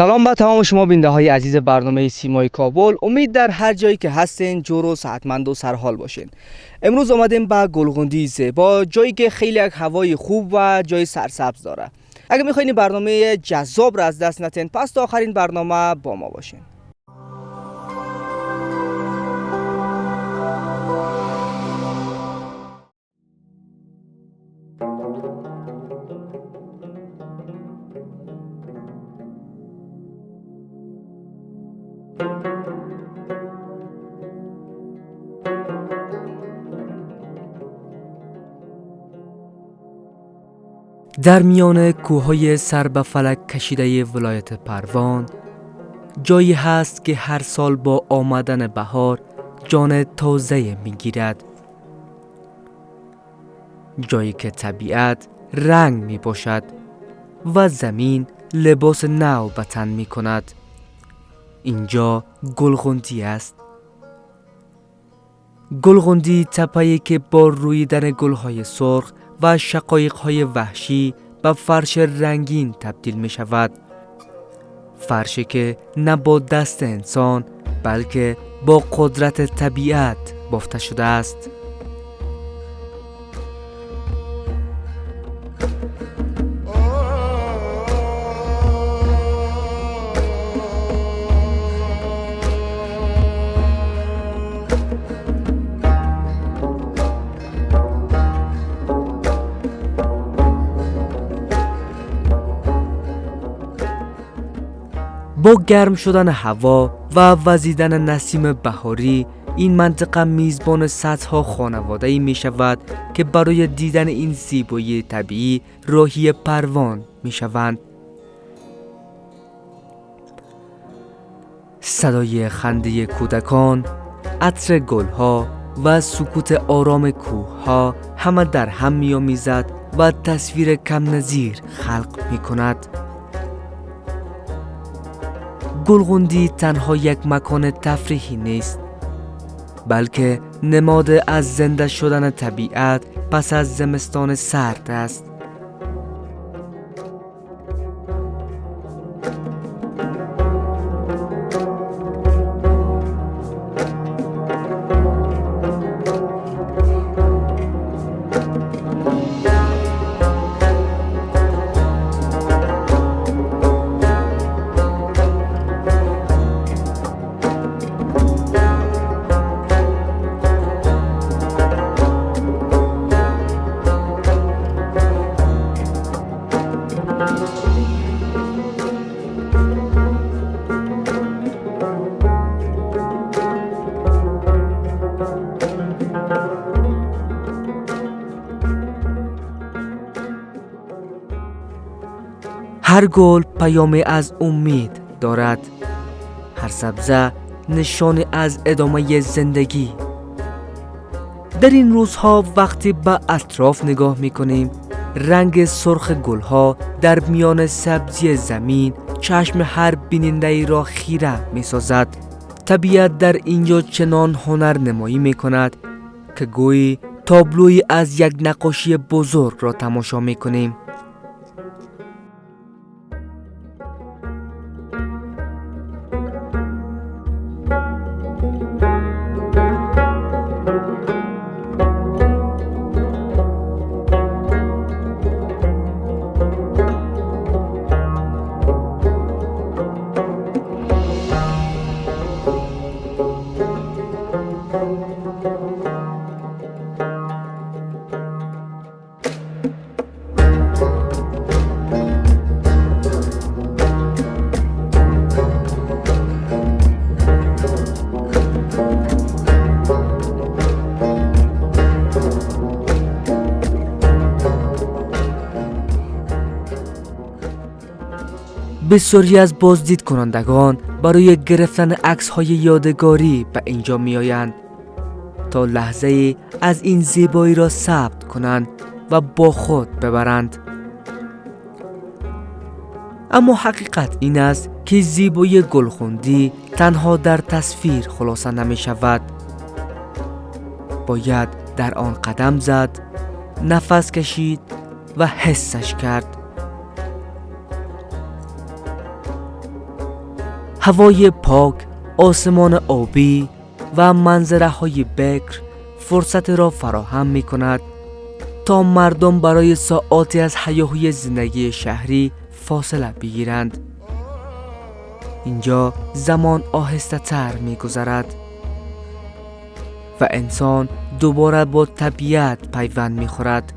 سلام به تمام شما بیننده های عزیز برنامه سیمای کابل. امید در هر جایی که هستین جور و صحتمند و سرحال باشین. امروز آمدیم به گلغندی زیبا، جایی که خیلی یک هوای خوب و جای سرسبز داره. اگه میخواین برنامه جذاب را از دست ندین، پس تا آخرین برنامه با ما باشین. در میان کوههای سر به فلک کشیده ولایت پروان جایی هست که هر سال با آمدن بهار جان تازه میگیرد. جایی که طبیعت رنگ می باشد و زمین لباس نو به تن می کند. اینجا گلغندی است. گلغندی تپه‌ای که با رویدن گلهای سرخ و شقایق‌های وحشی به فرش رنگین تبدیل می شود. فرشی که نه با دست انسان بلکه با قدرت طبیعت بافته شده است. با گرم شدن هوا و وزیدن نسیم بهاری این منطقه میزبان صدها خانواده‌ای می شود که برای دیدن این زیبایی طبیعی راهی پروان می شوند. صدای خنده کودکان، عطر گلها و سکوت آرام کوهها همه در هم می آمیزد و تصویر کم نظیر خلق می کند. گلغندی تنها یک مکان تفریحی نیست، بلکه نماد از زنده شدن طبیعت پس از زمستان سرد است. هر گل پیامی از امید دارد، هر سبزه نشانی از ادامه زندگی. در این روزها وقتی به اطراف نگاه میکنیم، رنگ سرخ گلها در میان سبزی زمین چشم هر بیننده را خیره میسازد. طبیعت در اینجا چنان هنر نمایی میکند که گویی تابلوی از یک نقاشی بزرگ را تماشا میکنیم. بسیاری از بازدید کنندگان برای گرفتن عکس‌های یادگاری به اینجا می آیند تا لحظه‌ای از این زیبایی را ثبت کنند و با خود ببرند. اما حقیقت این است که زیبایی گلغندی تنها در تصویر خلاصه نمی شود. باید در آن قدم زد، نفس کشید و حسش کرد. هوای پاک، آسمان آبی و منظره های بکر فرصت را فراهم می کند تا مردم برای ساعاتی از هیاهوی زندگی شهری فاصله بگیرند. اینجا زمان آهسته تر می گذرد و انسان دوباره با طبیعت پیوند می خورد.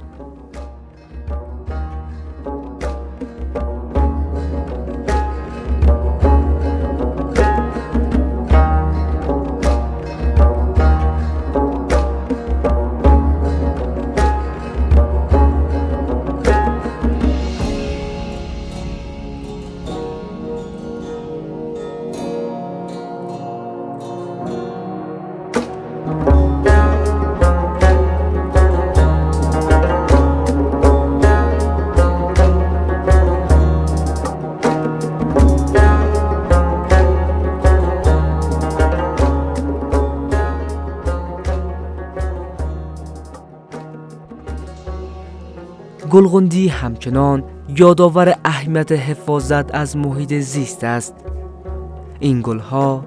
گلغندی همچنان یادآور اهمیت حفاظت از محیط زیست است. این گلها،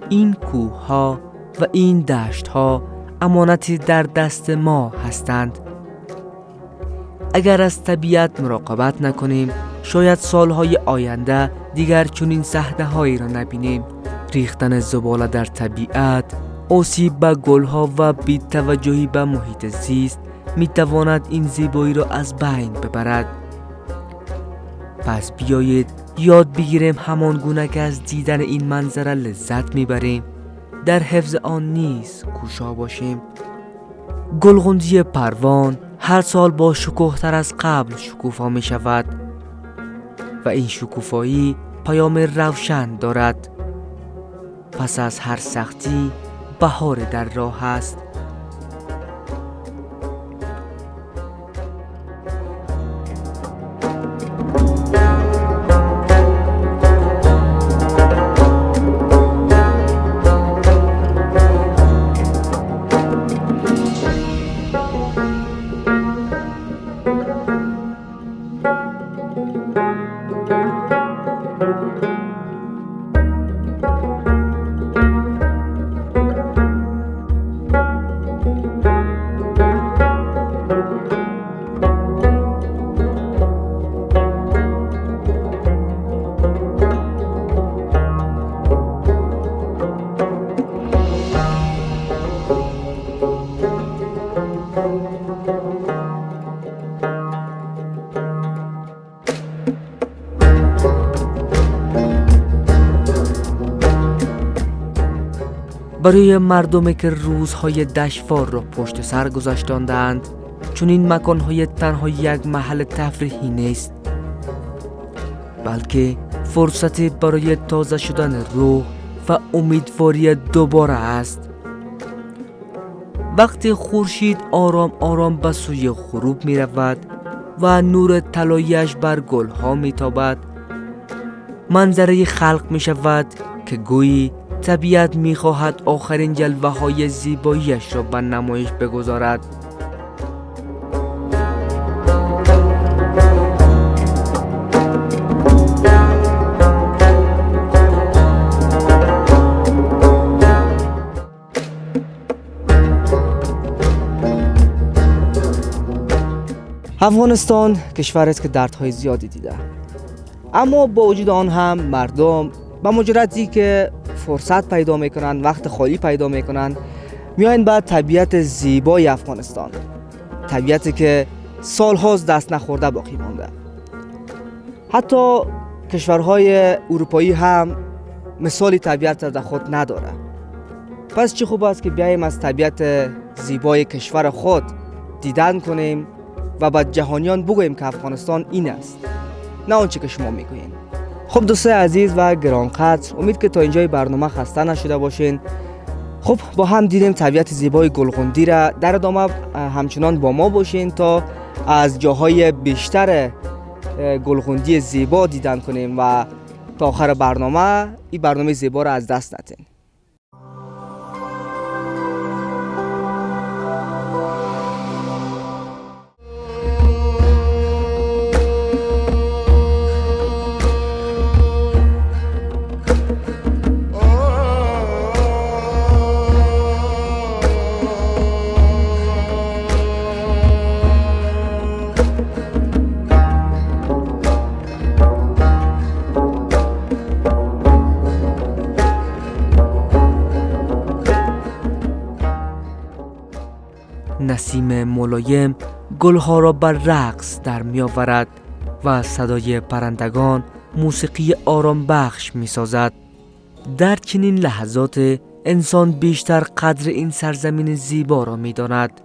این کوهها و این دشتها امانتی در دست ما هستند. اگر از طبیعت مراقبت نکنیم، شاید سالهای آینده دیگر چنین صحنه‌هایی را نبینیم. ریختن زباله در طبیعت، آسیب به گلها و بی‌توجهی به محیط زیست میتواند این زیبایی را از بین ببرد. پس بیایید یاد بگیریم همان گونه که از دیدن این منظره لذت میبریم، در حفظ آن نیز کوشا باشیم. گلغندی پروان هر سال با شکوه‌تر از قبل شکوفا می شود و این شکوفایی پیام روشن دارد. پس از هر سختی بهار در راه است. برای مردمی که روزهای دشوار را پشت سر گذاشتند، چون این مکانهای تنها یک محل تفریحی نیست، بلکه فرصتی برای تازه شدن روح و امیدواری دوباره است. وقتی خورشید آرام آرام به سوی غروب می رود و نور طلایی‌اش بر گلها می تابد، منظره خلق می شود که گویی طبیعت می خواهد آخرین جلوه های زیباییش را به نمایش بگذارد. افغانستان کشوری است که دردهای زیادی دیده، اما با وجود آن هم مردم با مجردی که فرصت پیدا میکنن، وقت خالی پیدا میکنن، میاین به طبیعت زیبای افغانستان، طبیعتی که سالهاست دست نخورده باقی مانده. حتی کشورهای اروپایی هم مثالی طبیعت در خود نداره. پس چه خوب است که بیاییم از طبیعت زیبای کشور خود دیدن کنیم و با جهانیان بگوییم که افغانستان این است، نه آنچه که شما میگویین. خب دوستای عزیز و گرانقدر، امید که تا اینجای برنامه خسته نشده باشین. خب با هم دیدیم طبیعت زیبای گلغندی را. در ادامه همچنان با ما باشین تا از جاهای بیشتر گلغندی زیبا دیدن کنیم و تا آخر برنامه این برنامه زیبا را از دست ندین. نسیم ملایم گلها را بر رقص در می آورد و صدای پرندگان موسیقی آرام بخش می سازد. در چنین لحظات انسان بیشتر قدر این سرزمین زیبا را می داند.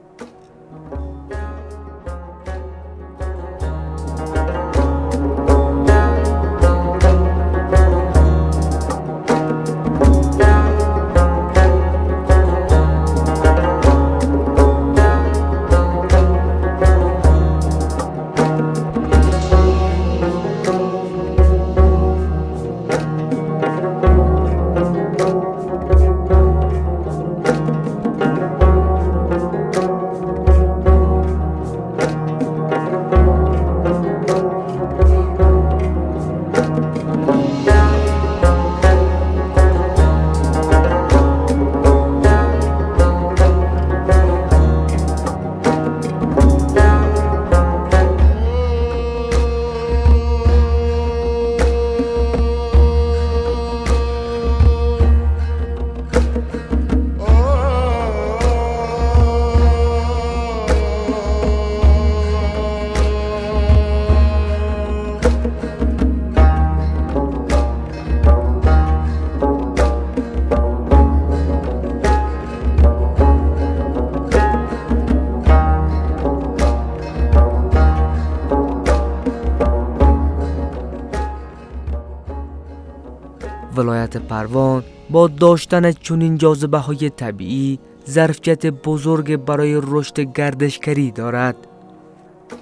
ولایت پروان با داشتن چنین جاذبه‌های طبیعی ظرفیت بزرگ برای رشد گردشگری دارد.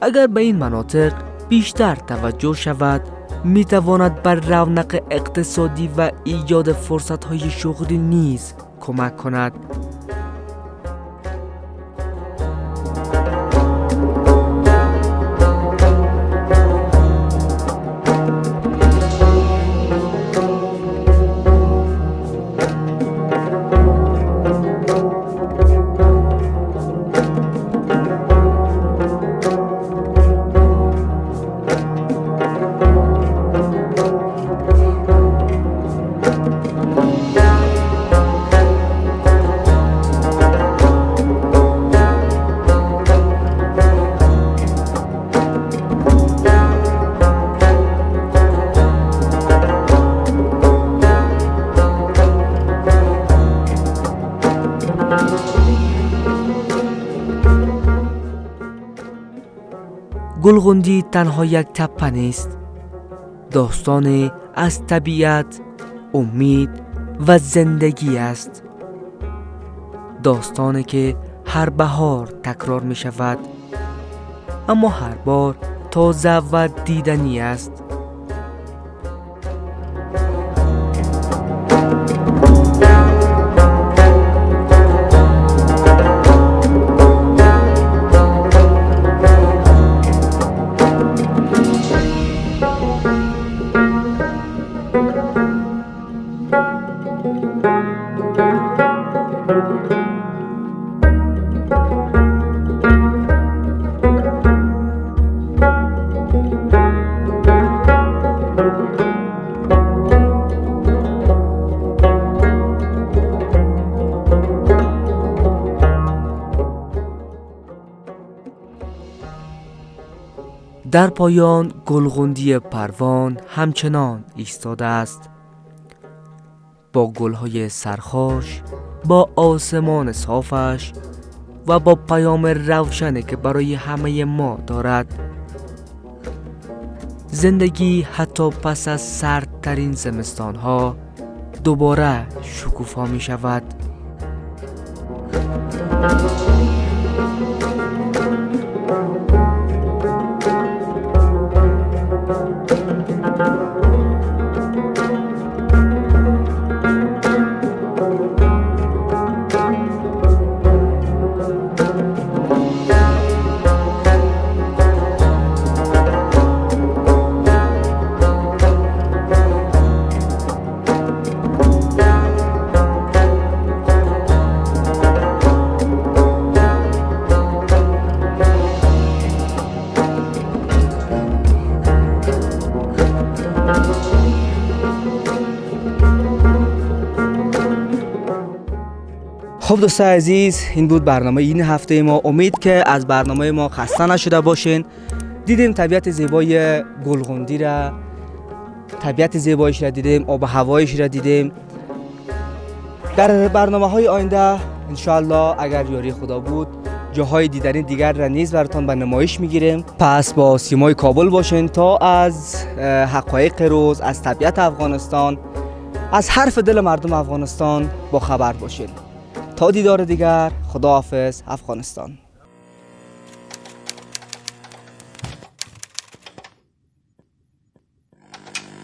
اگر به این مناطق بیشتر توجه شود، میتواند بر رونق اقتصادی و ایجاد فرصت‌های شغلی نیز کمک کند. گلغندی تنها یک تپه نیست، داستان از طبیعت، امید و زندگی است. داستانی که هر بهار تکرار می شود، اما هر بار تازه و دیدنی است. در پایان گلغندی پروان همچنان ایستاده است، با گلهای سرخوش، با آسمان صافش و با پیام روشنی که برای همه ما دارد. زندگی حتی پس از سردترین زمستانها دوباره شکوفا می شود. دوستان عزیز، این بود برنامه این هفته ما. امید که از برنامه ما خسته نشده باشین. دیدیم طبیعت زیبای گلغوندی را، طبیعت زیبایش را دیدیم، آب و هوایش را دیدیم. در برنامه‌های آینده انشالله اگر یاری خدا بود جاهای دیدنی دیگر را نیز براتون به نمایش میگیریم. پس با سیمای کابل باشین تا از حقایق روز، از طبیعت افغانستان، از حرف دل مردم افغانستان با خبر باشین. تا دیدار دیگر، خداحافظ افغانستان.